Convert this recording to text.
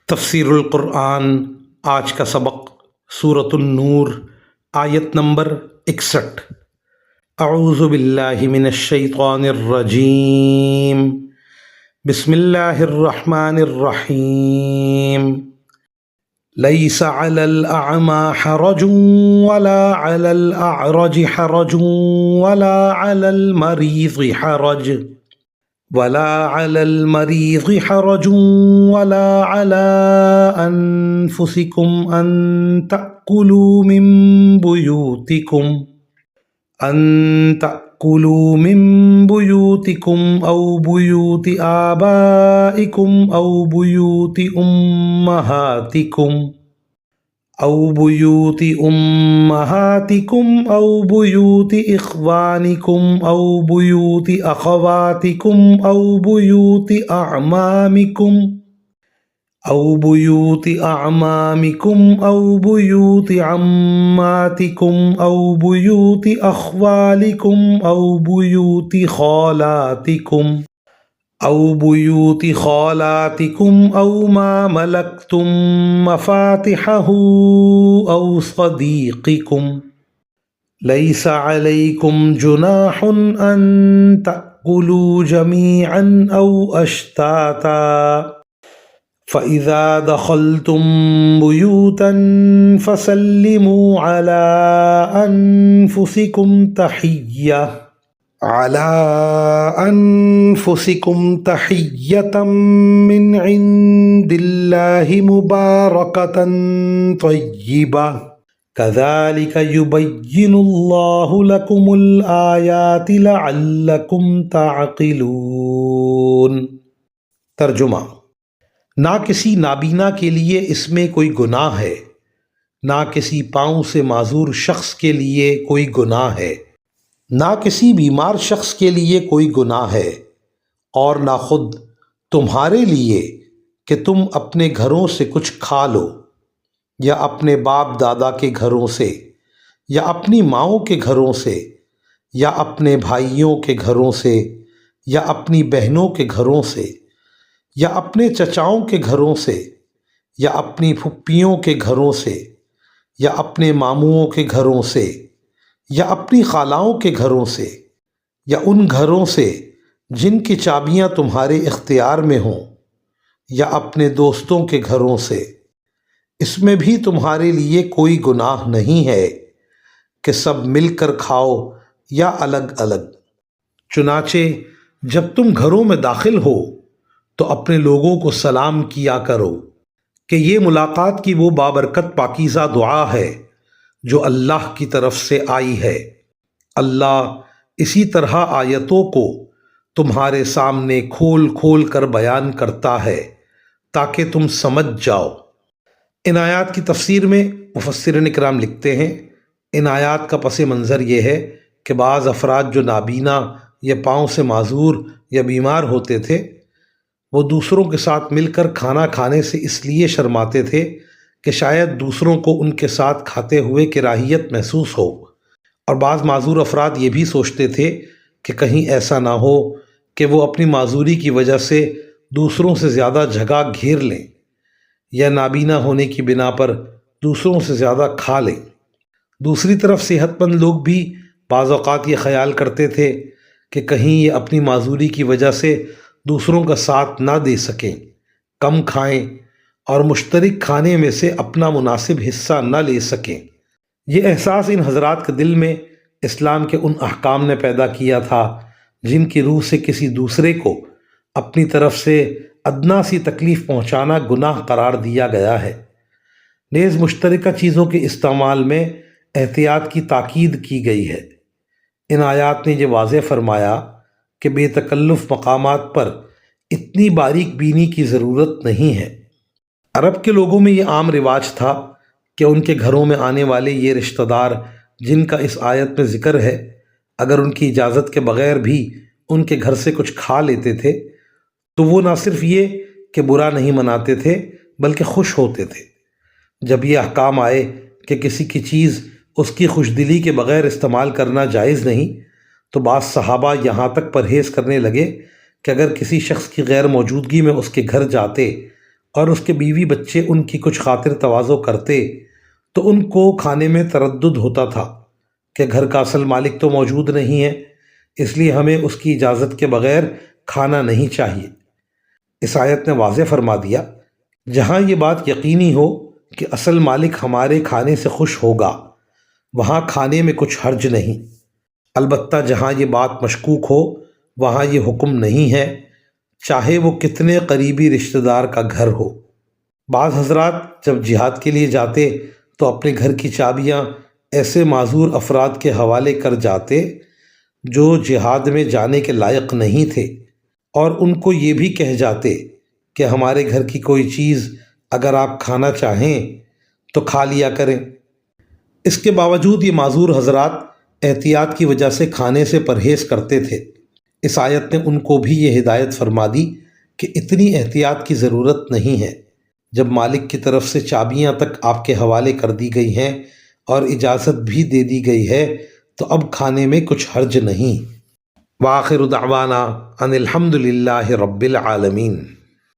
تفسیر القرآن آج کا سبق سورۃ النور آیت نمبر 61۔ اعوذ باللہ من الشیطان الرجیم، بسم اللہ الرحمن الرحیم۔ لیس علی الاعمى حرج ولا علی الاعرج حرج ولا علی المریض حرج حرج ولا على أنفسكم أن تأكلوا من بيوتكم أو بيوت آبائكم أو بيوت أمهاتكم أو بيوت إخوانكم أو بيوت أخواتكم أو بيوت أعمامكم أو بيوت عماتكم أو بيوت أخوالكم أو بيوت خالاتكم أو ما ملكتم مفاتحه أو صديقكم، ليس عليكم جناح أن تأكلوا جميعا أو أشتاتا، فإذا دخلتم بيوتا فسلموا على أنفسكم تحية من عند الله مباركة طيبة، كذلك يبين الله لكم الآيات لعلكم تعقلون۔ ترجمہ: نہ کسی نابینا کے لیے اس میں کوئی گناہ ہے، نہ کسی پاؤں سے معذور شخص کے لیے کوئی گناہ ہے، نہ کسی بیمار شخص کے لیے کوئی گناہ ہے، اور نہ خود تمہارے لیے کہ تم اپنے گھروں سے کچھ کھا لو، یا اپنے باپ دادا کے گھروں سے، یا اپنی ماؤں کے گھروں سے، یا اپنے بھائیوں کے گھروں سے، یا اپنی بہنوں کے گھروں سے، یا اپنے چچاؤں کے گھروں سے، یا اپنی پھپھیوں کے گھروں سے، یا اپنے ماموؤں کے گھروں سے، یا اپنی خالاؤں کے گھروں سے، یا ان گھروں سے جن کی چابیاں تمہارے اختیار میں ہوں، یا اپنے دوستوں کے گھروں سے۔ اس میں بھی تمہارے لیے کوئی گناہ نہیں ہے کہ سب مل کر کھاؤ یا الگ الگ۔ چنانچہ جب تم گھروں میں داخل ہو تو اپنے لوگوں کو سلام کیا کرو کہ یہ ملاقات کی وہ بابرکت پاکیزہ دعا ہے جو اللہ کی طرف سے آئی ہے۔ اللہ اسی طرح آیتوں کو تمہارے سامنے کھول کھول کر بیان کرتا ہے تاکہ تم سمجھ جاؤ۔ ان آیات کی تفسیر میں مفسرین کرام لکھتے ہیں، ان آیات کا پس منظر یہ ہے کہ بعض افراد جو نابینا یا پاؤں سے معذور یا بیمار ہوتے تھے، وہ دوسروں کے ساتھ مل کر کھانا کھانے سے اس لیے شرماتے تھے کہ شاید دوسروں کو ان کے ساتھ کھاتے ہوئے کراہیت محسوس ہو، اور بعض معذور افراد یہ بھی سوچتے تھے کہ کہیں ایسا نہ ہو کہ وہ اپنی معذوری کی وجہ سے دوسروں سے زیادہ جگہ گھیر لیں، یا نابینا ہونے کی بنا پر دوسروں سے زیادہ کھا لیں۔ دوسری طرف صحت مند لوگ بھی بعض اوقات یہ خیال کرتے تھے کہ کہیں یہ اپنی معذوری کی وجہ سے دوسروں کا ساتھ نہ دے سکیں، کم کھائیں اور مشترک کھانے میں سے اپنا مناسب حصہ نہ لے سکیں۔ یہ احساس ان حضرات کے دل میں اسلام کے ان احکام نے پیدا کیا تھا جن کی روح سے کسی دوسرے کو اپنی طرف سے ادنا سی تکلیف پہنچانا گناہ قرار دیا گیا ہے۔ نیز مشترکہ چیزوں کے استعمال میں احتیاط کی تاکید کی گئی ہے۔ ان آیات نے یہ واضح فرمایا کہ بے تکلف مقامات پر اتنی باریک بینی کی ضرورت نہیں ہے۔ عرب کے لوگوں میں یہ عام رواج تھا کہ ان کے گھروں میں آنے والے یہ رشتہ دار جن کا اس آیت میں ذکر ہے، اگر ان کی اجازت کے بغیر بھی ان کے گھر سے کچھ کھا لیتے تھے تو وہ نہ صرف یہ کہ برا نہیں مناتے تھے بلکہ خوش ہوتے تھے۔ جب یہ احکام آئے کہ کسی کی چیز اس کی خوش دلی کے بغیر استعمال کرنا جائز نہیں، تو بعض صحابہ یہاں تک پرہیز کرنے لگے کہ اگر کسی شخص کی غیر موجودگی میں اس کے گھر جاتے اور اس کے بیوی بچے ان کی کچھ خاطر تواضع کرتے تو ان کو کھانے میں تردد ہوتا تھا کہ گھر کا اصل مالک تو موجود نہیں ہے، اس لیے ہمیں اس کی اجازت کے بغیر کھانا نہیں چاہیے۔ اس آیت نے واضح فرما دیا جہاں یہ بات یقینی ہو کہ اصل مالک ہمارے کھانے سے خوش ہوگا وہاں کھانے میں کچھ حرج نہیں، البتہ جہاں یہ بات مشکوک ہو وہاں یہ حکم نہیں ہے، چاہے وہ کتنے قریبی رشتہ دار کا گھر ہو۔ بعض حضرات جب جہاد کے لیے جاتے تو اپنے گھر کی چابیاں ایسے معذور افراد کے حوالے کر جاتے جو جہاد میں جانے کے لائق نہیں تھے، اور ان کو یہ بھی کہہ جاتے کہ ہمارے گھر کی کوئی چیز اگر آپ کھانا چاہیں تو کھا لیا کریں۔ اس کے باوجود یہ معذور حضرات احتیاط کی وجہ سے کھانے سے پرہیز کرتے تھے۔ اس آیت نے ان کو بھی یہ ہدایت فرما دی کہ اتنی احتیاط کی ضرورت نہیں ہے، جب مالک کی طرف سے چابیاں تک آپ کے حوالے کر دی گئی ہیں اور اجازت بھی دے دی گئی ہے تو اب کھانے میں کچھ حرج نہیں۔ وآخر دعوانا ان الحمد للہ رب العالمین۔